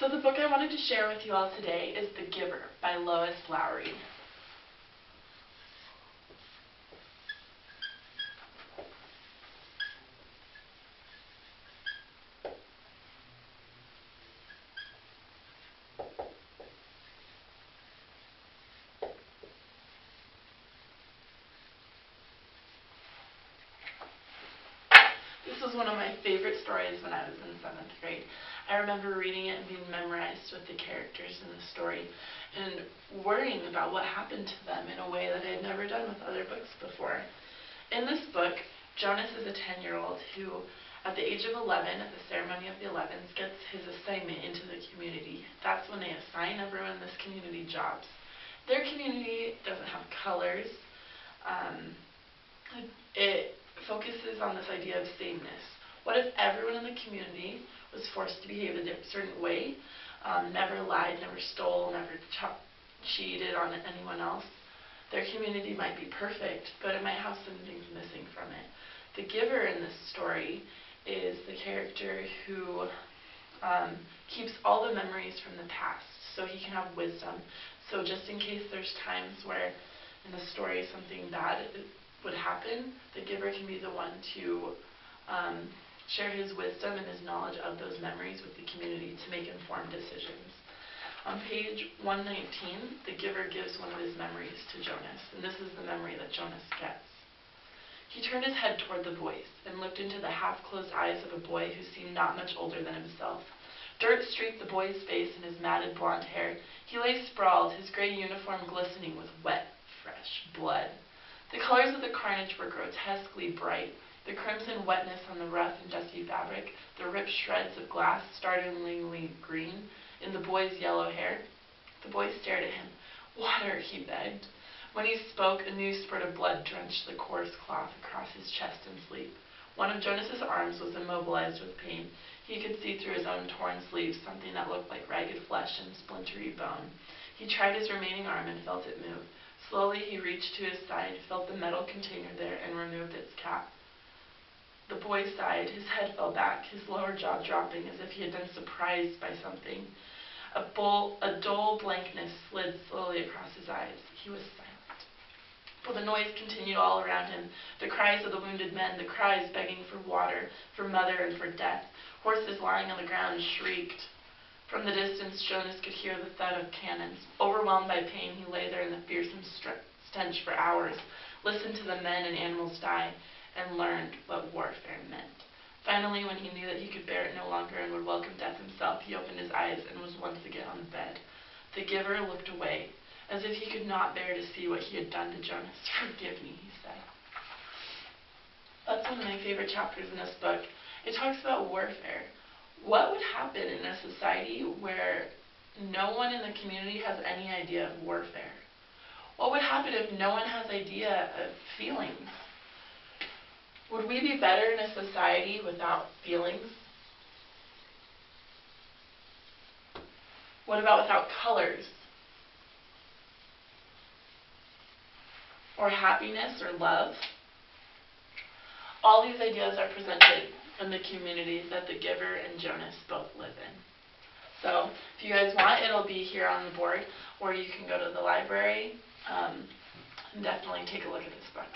So the book I wanted to share with you all today is The Giver by Lois Lowry. This was one of my favorite stories when I was in 7th grade. I remember reading it and being memorized with the characters in the story and worrying about what happened to them in a way that I had never done with other books before. In this book, Jonas is a 10-year-old who, at the age of 11, at the ceremony of the 11s, gets his assignment into the community. That's when they assign everyone in this community jobs. Their community doesn't have colors. It focuses on this idea of sameness. What if everyone in the community was forced to behave a certain way, never lied, never stole, never cheated on anyone else? Their community might be perfect, but it might have some things missing from it. The giver in this story is the character who keeps all the memories from the past so he can have wisdom. So just in case there's times where in the story something bad would happen, the giver can be the one to share his wisdom and his knowledge of those memories with the community to make informed decisions. On page 119, the giver gives one of his memories to Jonas, and this is the memory that Jonas gets. He turned his head toward the voice and looked into the half-closed eyes of a boy who seemed not much older than himself. Dirt streaked the boy's face and his matted blonde hair. He lay sprawled, his gray uniform glistening with wet, fresh blood. The colors of the carnage were grotesquely bright. The crimson wetness on the rough and dusty fabric, the ripped shreds of glass startlingly green in the boy's yellow hair. The boy stared at him. "Water," he begged. When he spoke, a new spurt of blood drenched the coarse cloth across his chest and sleeve. One of Jonas's arms was immobilized with pain. He could see through his own torn sleeves something that looked like ragged flesh and splintery bone. He tried his remaining arm and felt it move. Slowly he reached to his side, felt the metal container there, and removed its cap. The boy sighed. His head fell back, his lower jaw dropping as if he had been surprised by something. A dull blankness slid slowly across his eyes. He was silent. But the noise continued all around him. The cries of the wounded men, the cries begging for water, for mother, and for death. Horses lying on the ground shrieked. From the distance, Jonas could hear the thud of cannons. Overwhelmed by pain, he lay there in the fearsome stench for hours, listened to the men and animals die, and learned what warfare meant. Finally, when he knew that he could bear it no longer and would welcome death himself, he opened his eyes and was once again on the bed. The giver looked away, as if he could not bear to see what he had done to Jonas. "Forgive me," he said. That's one of my favorite chapters in this book. It talks about warfare. What would happen in a society where no one in the community has any idea of warfare? What would happen if no one has idea of feelings? Would we be better in a society without feelings? What about without colors? Or happiness or love? All these ideas are presented in the community that the giver and Jonas both live in. So if you guys want, it'll be here on the board, or you can go to the library and definitely take a look at this book.